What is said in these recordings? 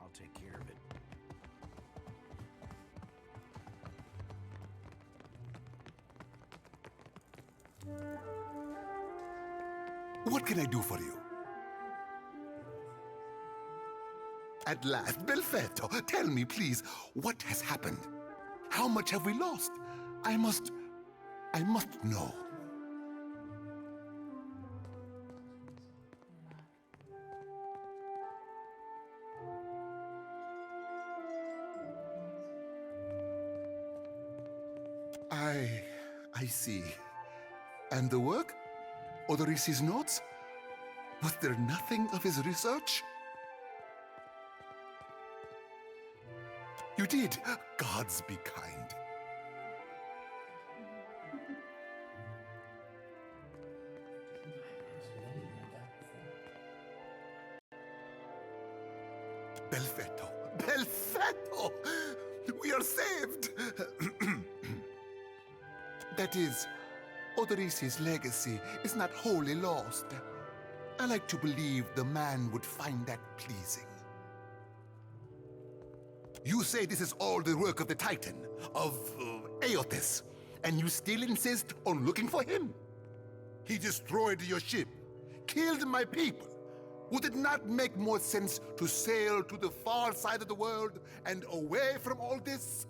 I'll take care of it. What can I do for you? At last, Belfetto, tell me, please, what has happened? How much have we lost? I must know. I see. And the work? Odorisi's notes? Was there nothing of his research? You did. Gods be kind. Belfetto! Belfetto! We are saved! That is, Odorisi's legacy is not wholly lost. I like to believe the man would find that pleasing. You say this is all the work of the Titan, of Aothis, and you still insist on looking for him? He destroyed your ship, killed my people. Would it not make more sense to sail to the far side of the world and away from all this?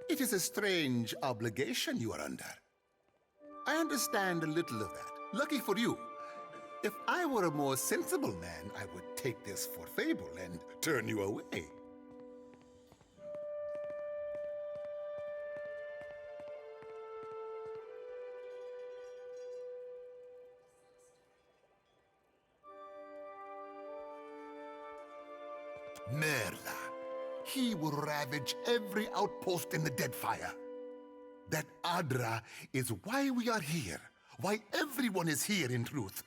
It is a strange obligation you are under. I understand a little of that. Lucky for you. If I were a more sensible man, I would take this for fable and turn you away. Merla. He will ravage every outpost in the Deadfire. That Adra is why we are here, why everyone is here in truth.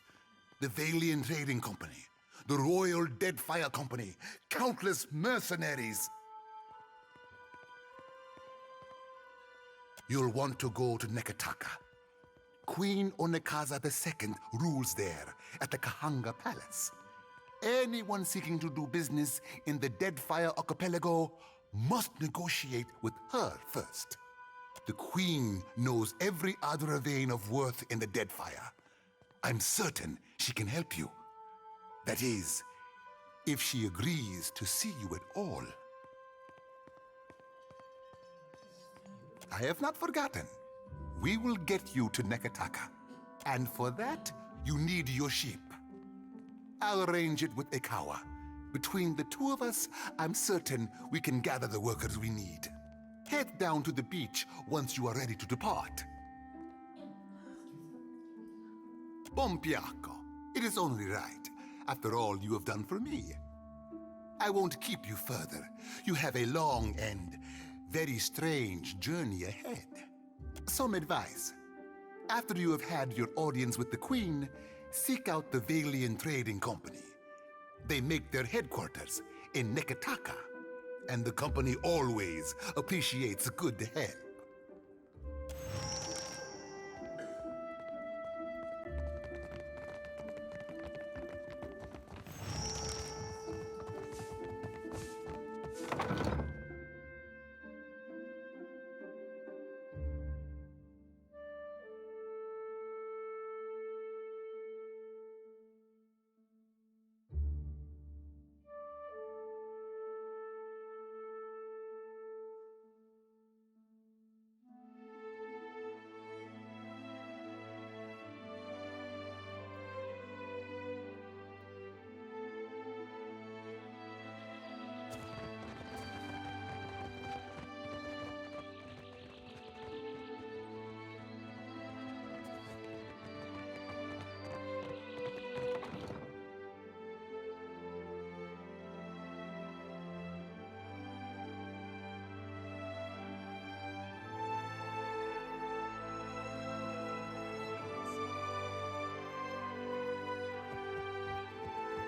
The Valiant Trading Company, the Royal Deadfire Company, countless mercenaries. You'll want to go to Nekataka. Queen Onekaza II rules there at the Kahanga Palace. Anyone seeking to do business in the Deadfire Archipelago must negotiate with her first. The Queen knows every Adra vein of worth in the Deadfire. I'm certain she can help you. That is, if she agrees to see you at all. I have not forgotten. We will get you to Nekataka. And for that, you need your ship. I'll arrange it with Ikawa. Between the two of us, I'm certain we can gather the workers we need. Head down to the beach once you are ready to depart. Bompiacco. It is only right. After all you have done for me. I won't keep you further. You have a long and very strange journey ahead. Some advice. After you have had your audience with the Queen, seek out the Valiant Trading Company. They make their headquarters in Nekataka, and the company always appreciates good help.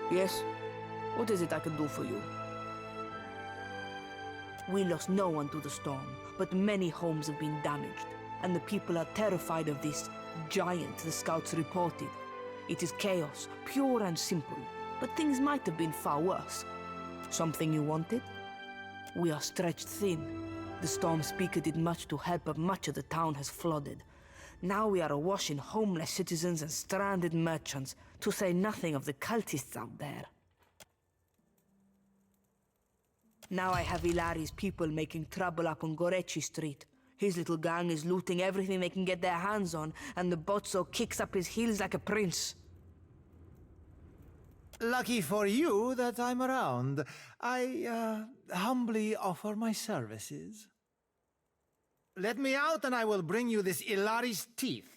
Yes? What is it I can do for you? We lost no one to the storm, but many homes have been damaged. and the people are terrified of this giant the scouts reported. It is chaos, pure and simple, but things might have been far worse. Something you wanted? We are stretched thin. The storm speaker did much to help, but much of the town has flooded. Now we are awash in homeless citizens and stranded merchants, to say nothing of the cultists out there. Now I have Ilari's people making trouble up on Gorechi Street. His little gang is looting everything they can get their hands on, and the Bozzo kicks up his heels like a prince. Lucky for you that I'm around. I humbly offer my services. Let me out and I will bring you this Ilari's teeth.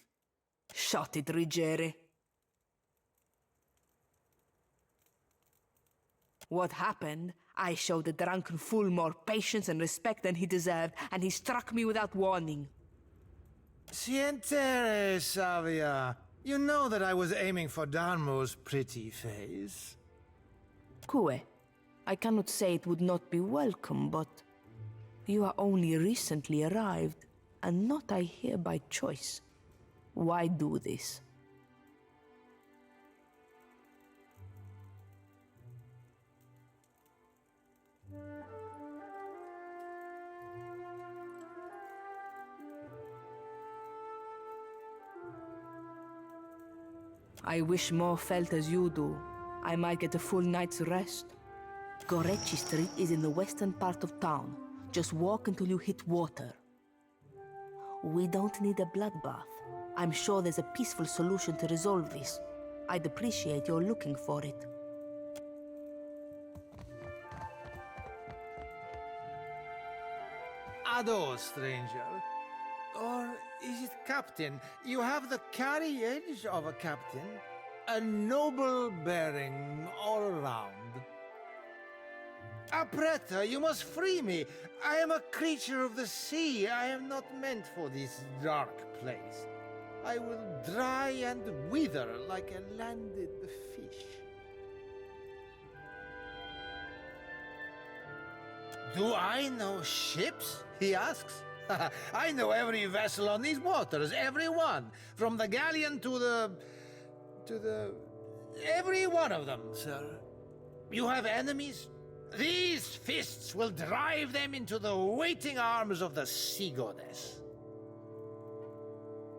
Shut it, Rigere. What happened? I showed the drunken fool more patience and respect than he deserved, and he struck me without warning. Sientere, Savia. You know that I was aiming for Darmo's pretty face. Cue, I cannot say it would not be welcome, but you are only recently arrived, and not I here by choice. Why do this? I wish more felt as you do. I might get a full night's rest. Gorechi Street is in the western part of town. Just walk until you hit water. We don't need a bloodbath. I'm sure there's a peaceful solution to resolve this. I'd appreciate your looking for it. Ado, stranger. Or is it captain? You have the carriage of a captain. A noble bearing all around. Apretta, you must free me. I am a creature of the sea. I am not meant for this dark place. I will dry and wither like a landed fish. Do I know ships? He asks. I know every vessel on these waters, every one. From the galleon to the... every one of them, sir. You have enemies? These fists will drive them into the waiting arms of the sea goddess.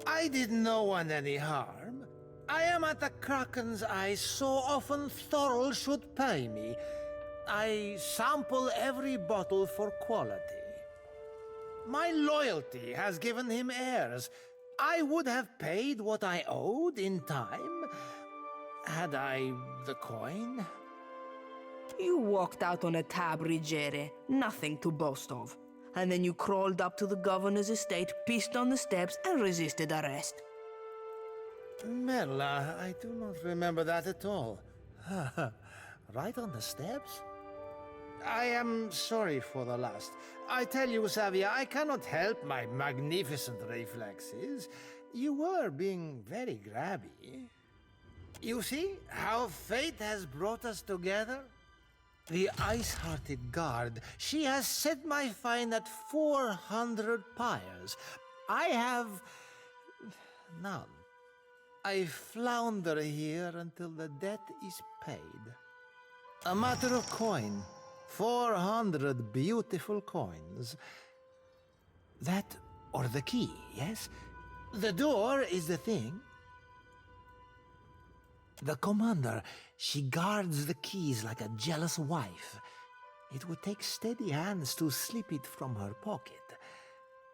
I did no one any harm. I am at the Kraken's eye, so often Thorol should pay me. I sample every bottle for quality. My loyalty has given him heirs. I would have paid what I owed in time, had I the coin. You walked out on a tab, Rigere. Nothing to boast of. And then you crawled up to the governor's estate, pissed on the steps, and resisted arrest. Merla, I do not remember that at all. Right on the steps? I am sorry for the last. I tell you, Savia, I cannot help my magnificent reflexes. You were being very grabby. You see how fate has brought us together? The ice-hearted guard, she has set my fine at 400 pyres. I have... none. I flounder here until the debt is paid. A matter of coin. 400 beautiful coins. That or the key, yes? The door is the thing. The commander, she guards the keys like a jealous wife. It would take steady hands to slip it from her pocket.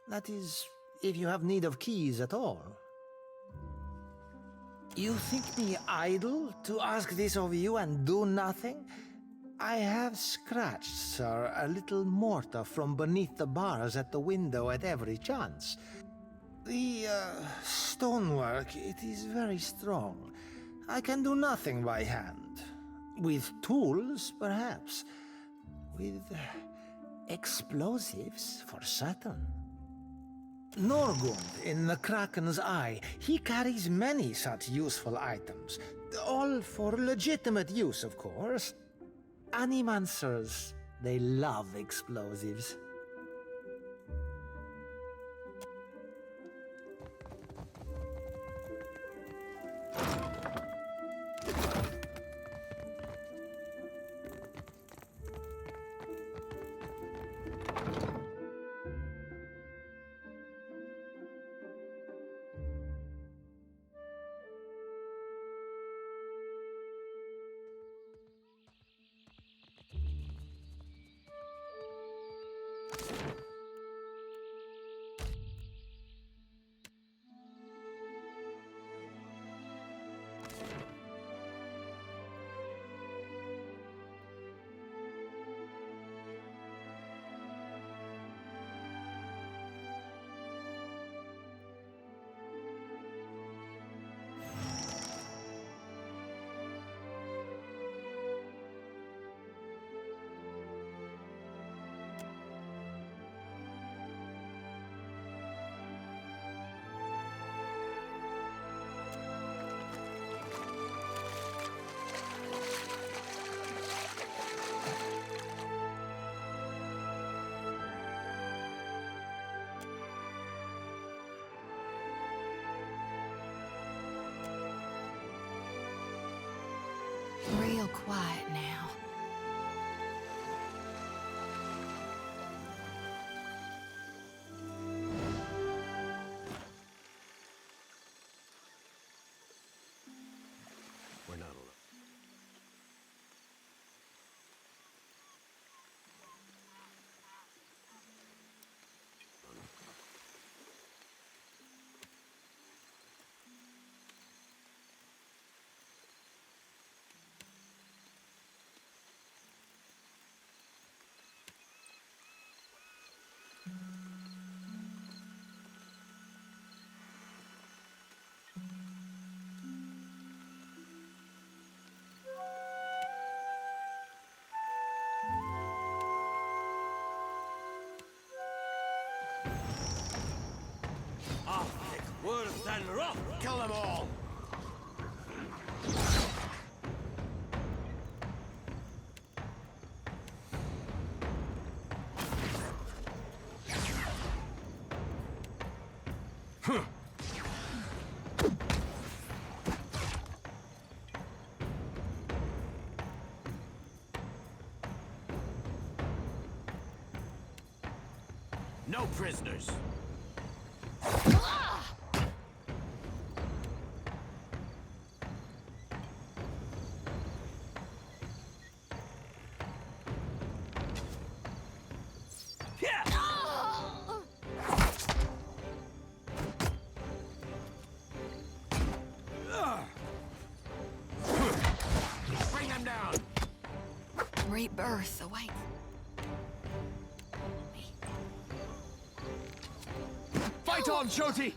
That is, if you have need of keys at all. You think me idle to ask this of you and do nothing? I have scratched, sir, a little mortar from beneath the bars at the window at every chance. The stonework, it is very strong. I can do nothing by hand. With tools, perhaps. With explosives, for certain. Norgund, in the Kraken's eye, he carries many such useful items. All for legitimate use, of course. Animancers, they love explosives. quiet now. We're not alone. Worse than rock! Kill them all! No prisoners! Bring them down! Rebirth awaits. Fight on, Shoti!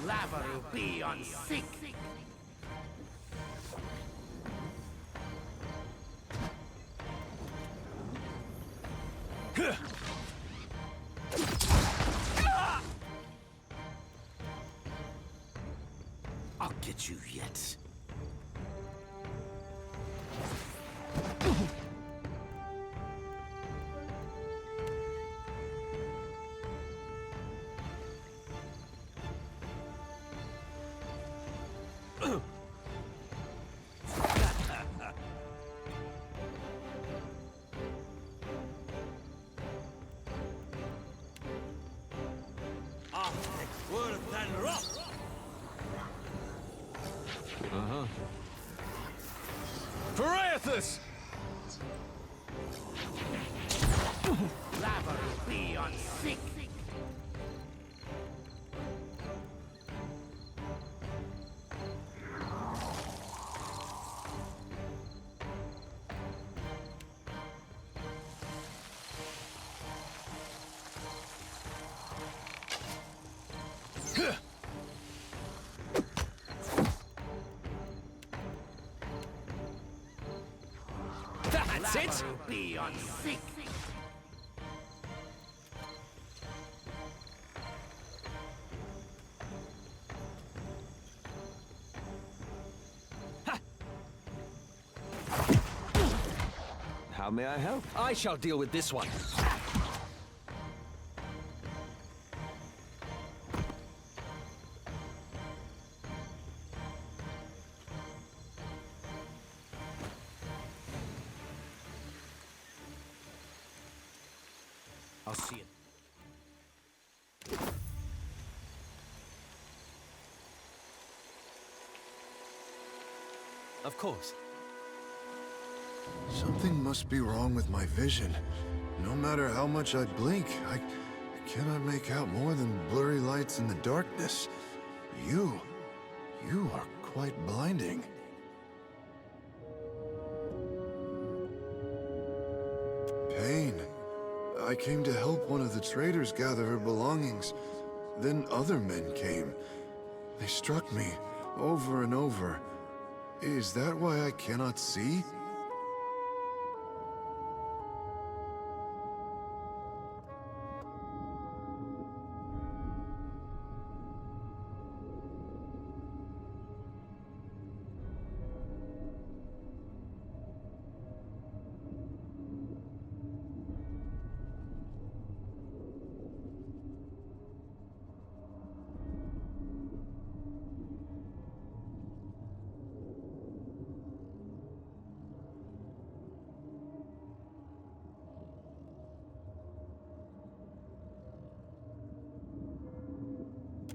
Lava will be on sick. I'll get you yet. Worse than rock! Piraeus! Lava will be on sick. That's it! Be on sick. How may I help? I shall deal with this one. I'll see it. Of course. Something must be wrong with my vision. No matter how much I blink, I cannot make out more than blurry lights in the darkness. You are quite blinding. Pain. I came to help one of the traders gather her belongings. Then other men came. They struck me over and over. Is that why I cannot see?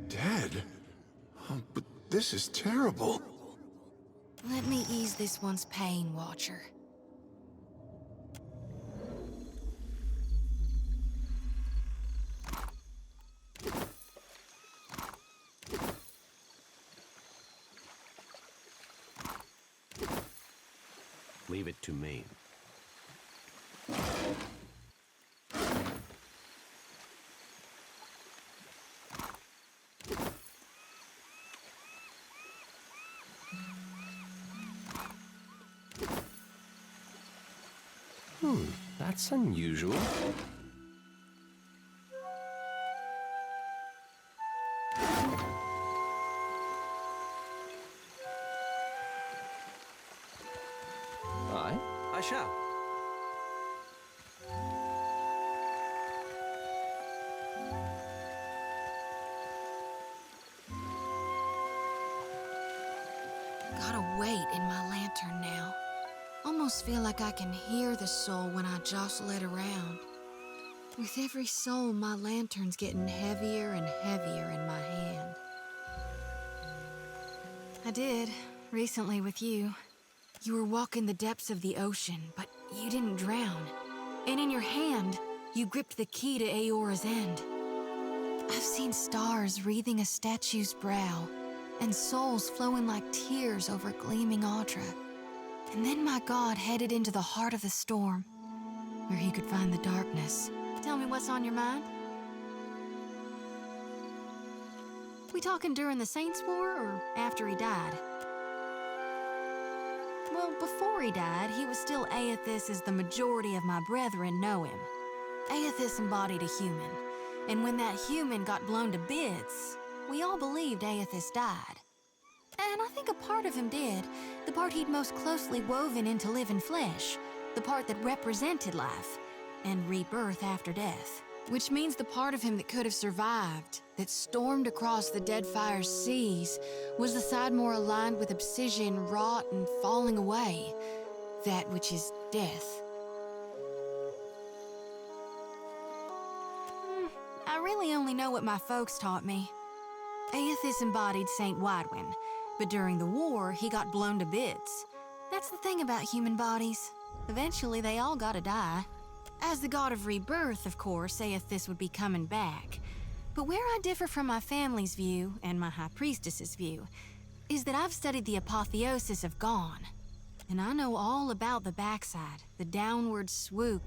Dead? Oh, but this is terrible. Let me ease this one's pain, Watcher. Leave it to me. That's unusual. I shall. Gotta wait in my lantern now. Almost feel like I can hear the soul when I jostle it around. With every soul, my lantern's getting heavier and heavier in my hand. I did, recently with you. You were walking the depths of the ocean, but you didn't drown. And in your hand, you gripped the key to Aora's end. I've seen stars wreathing a statue's brow, and souls flowing like tears over gleaming Audra. And then my god headed into the heart of the storm, where he could find the darkness. Tell me what's on your mind? We talking during the Saints' War, or after he died? Well, before he died, he was still Aethys as the majority of my brethren know him. Aethys embodied a human, and when that human got blown to bits, we all believed Aethys died. And I think a part of him did, the part he'd most closely woven into living flesh, the part that represented life, and rebirth after death. Which means the part of him that could have survived, that stormed across the Deadfire's seas, was the side more aligned with obsidian, rot, and falling away. That which is death. I really only know what my folks taught me. Aethys embodied Saint Widwin, but during the war, he got blown to bits. That's the thing about human bodies. Eventually, they all gotta die. As the god of rebirth, of course, Aethys would be coming back. But where I differ from my family's view, and my High Priestess's view, is that I've studied the apotheosis of Gone. And I know all about the backside, the downward swoop,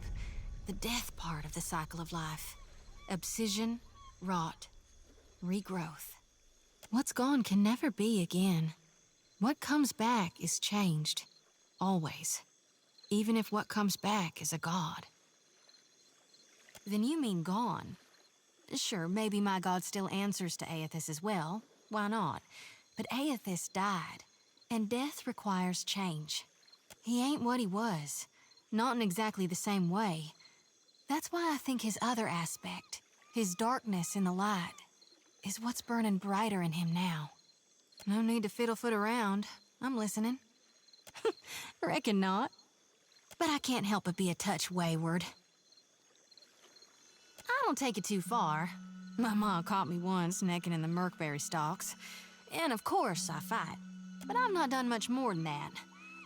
the death part of the cycle of life. Obsidian, rot, regrowth. What's gone can never be again. What comes back is changed. Always. Even if what comes back is a god. Then you mean gone. Sure, maybe my god still answers to Aethys as well. Why not? But Aethys died, and death requires change. He ain't what he was. Not in exactly the same way. That's why I think his other aspect, his darkness in the light, is what's burning brighter in him now. No need to fiddle-foot around. I'm listening. Reckon not. But I can't help but be a touch wayward. I don't take it too far. My ma caught me once necking in the Merkberry stalks. And of course I fight. But I've not done much more than that.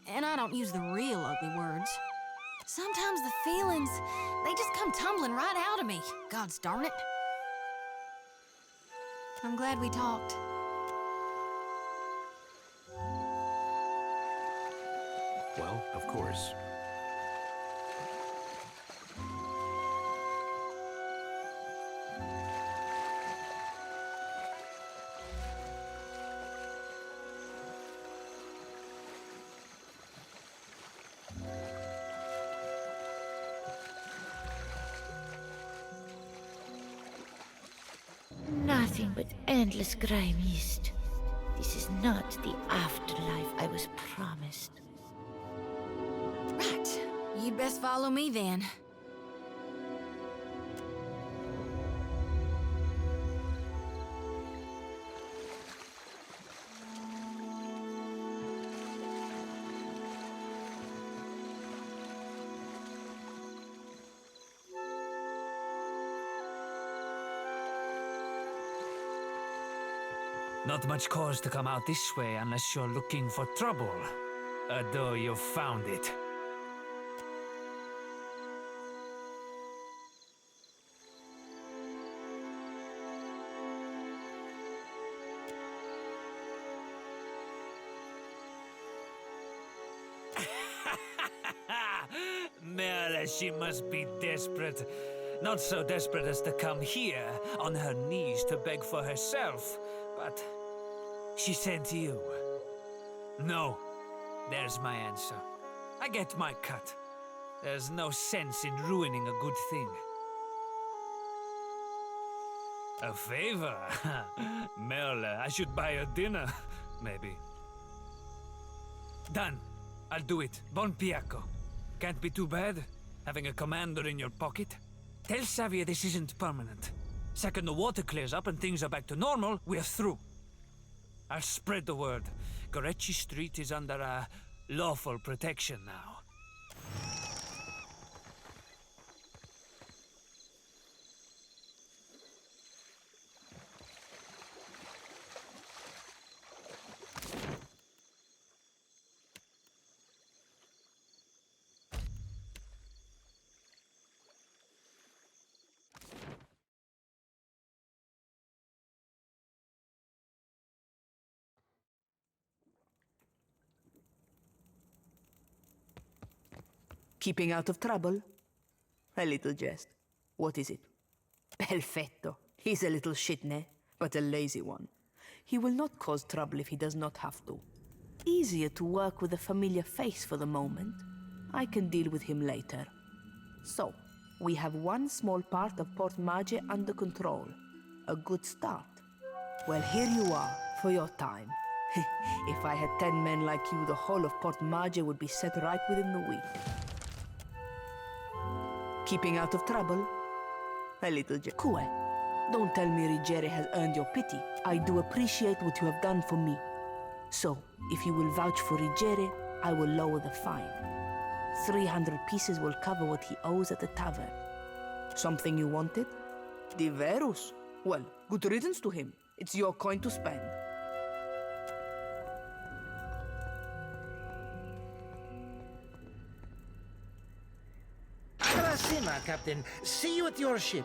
And I don't use the real ugly words. Sometimes the feelings, they just come tumbling right out of me. Gods darn it. I'm glad we talked. Well, of course. nothing but endless grey mist. This is not the afterlife I was promised. Right. You best follow me then. Not much cause to come out this way unless you're looking for trouble. Although you've found it. Merle, she must be desperate. Not so desperate as to come here on her knees to beg for herself, but she said to you, "No." There's my answer. I get my cut. There's no sense in ruining a good thing. A favor? Merle, I should buy her dinner, maybe. Done. I'll do it. Bon Piacco. Can't be too bad, having a commander in your pocket. Tell Xavier this isn't permanent. Second the water clears up and things are back to normal, we're through. I'll spread the word. Gorechi Street is under lawful protection now. Keeping out of trouble? A little jest. What is it? Perfetto. He's a little shitne, but a lazy one. He will not cause trouble if he does not have to. Easier to work with a familiar face for the moment. I can deal with him later. So, we have one small part of Port Mage under control. A good start. Well, here you are, for your time. If I had 10 men like you, the whole of Port Mage would be set right within the week. Keeping out of trouble? A little Kue, don't tell me Ruggieri has earned your pity. I do appreciate what you have done for me. So, if you will vouch for Ruggieri, I will lower the fine. 300 pieces will cover what he owes at the tavern. Something you wanted? Diverus? Well, good riddance to him. It's your coin to spend. Arasima, Captain. See you at your ship.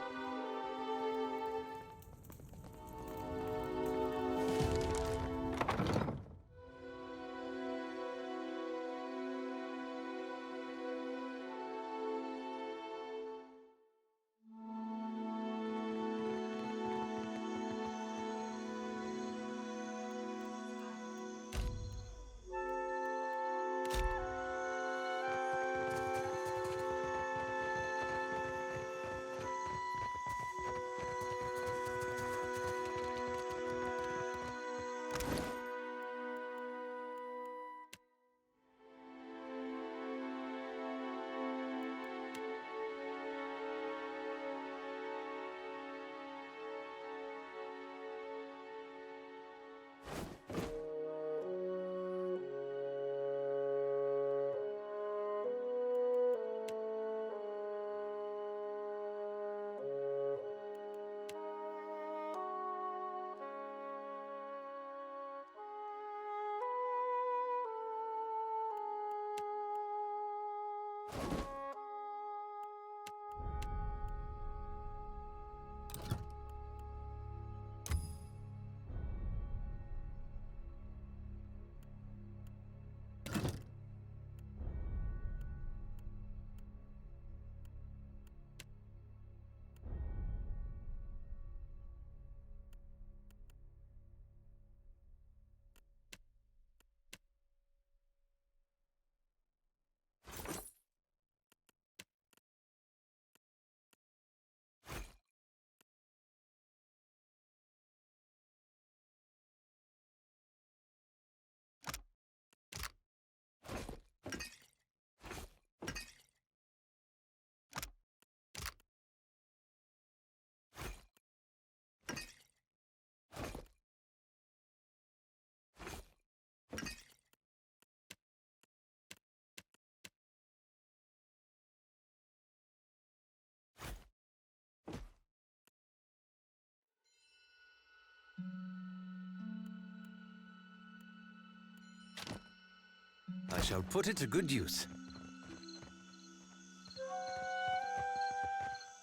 I shall put it to good use.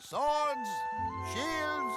Swords, shields,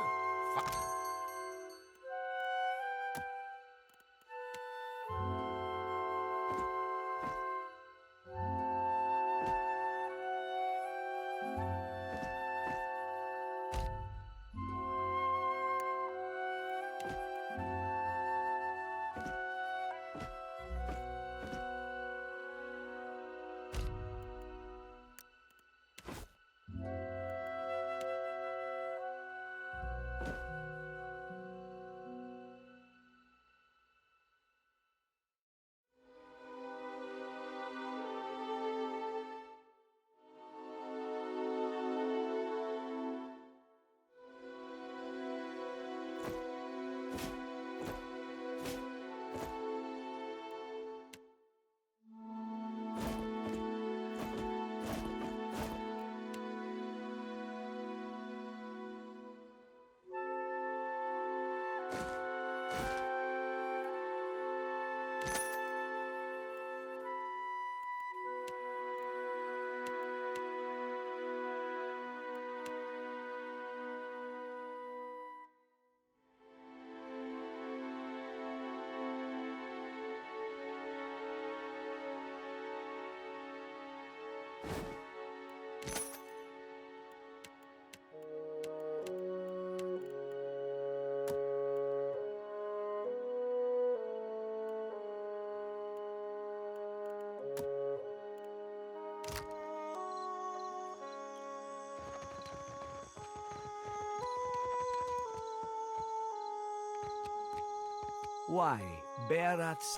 Why, Bearats?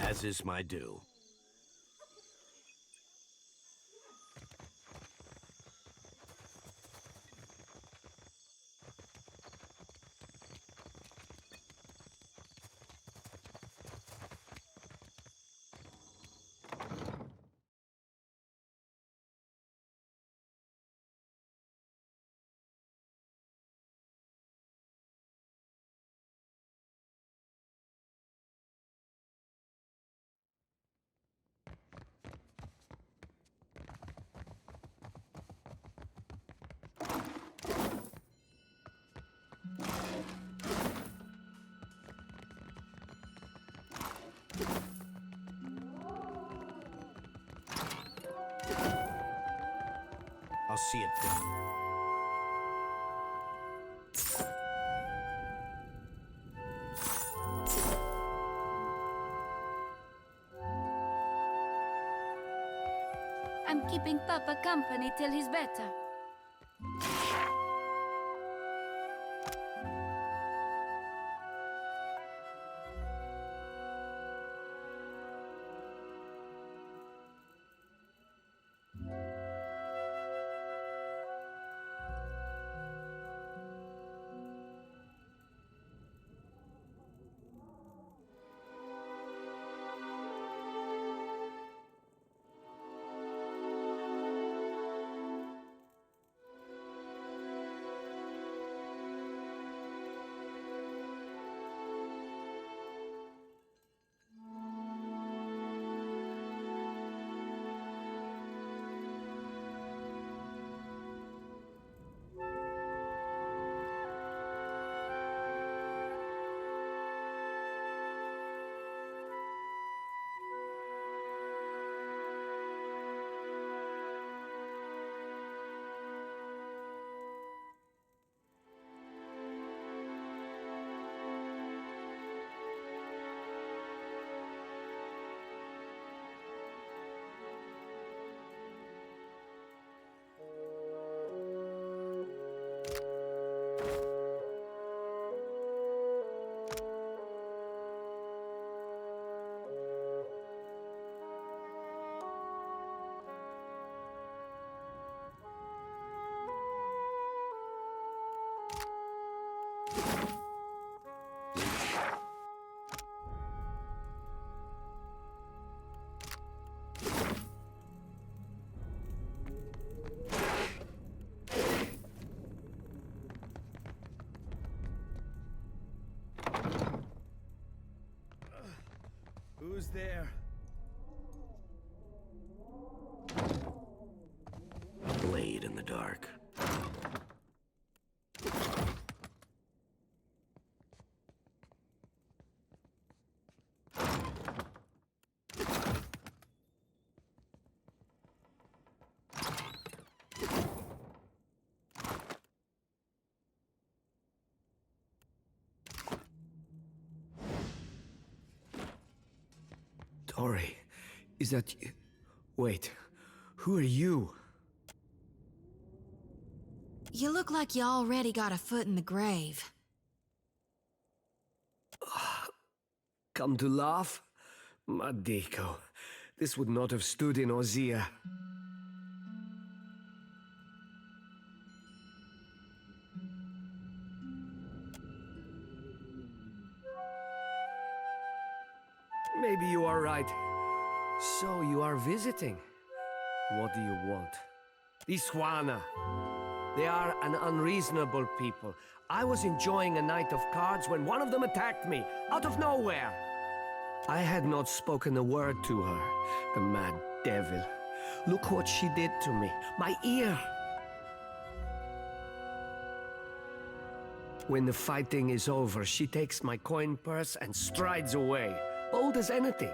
as is my due. I'll see it done. I'm keeping Papa company till he's better. Who's there? A blade in the dark. Tori, is that you? Wait, who are you? You look like you already got a foot in the grave. Come to laugh? Madiko, this would not have stood in Ozia. Maybe you are right. So you are visiting. What do you want? These Juana. They are an unreasonable people. I was enjoying a night of cards when one of them attacked me, out of nowhere. I had not spoken a word to her, the mad devil. Look what she did to me, my ear. When the fighting is over, she takes my coin purse and strides away, bold as anything.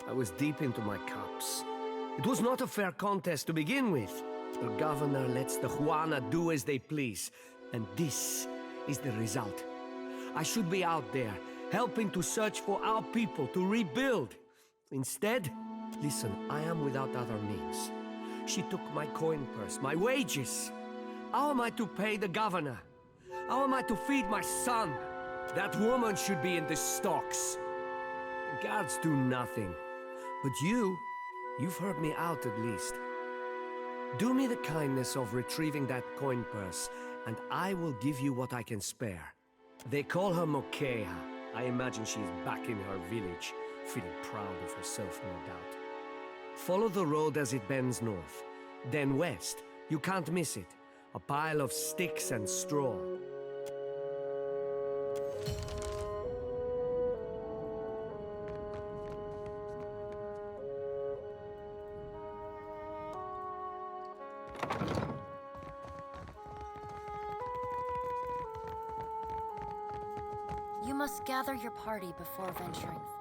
I was deep into my cups. It was not a fair contest to begin with. The governor lets the Juana do as they please, and this is the result. I should be out there, helping to search for our people to rebuild. Instead, listen, I am without other means. She took my coin purse, my wages. How am I to pay the governor? How am I to feed my son? That woman should be in the stocks. The guards do nothing. But you've heard me out at least. Do me the kindness of retrieving that coin purse, and I will give you what I can spare. They call her Mokeha. I imagine she's back in her village, feeling proud of herself, no doubt. Follow the road as it bends north. Then west. You can't miss it. A pile of sticks and straw. You must gather your party before venturing forth.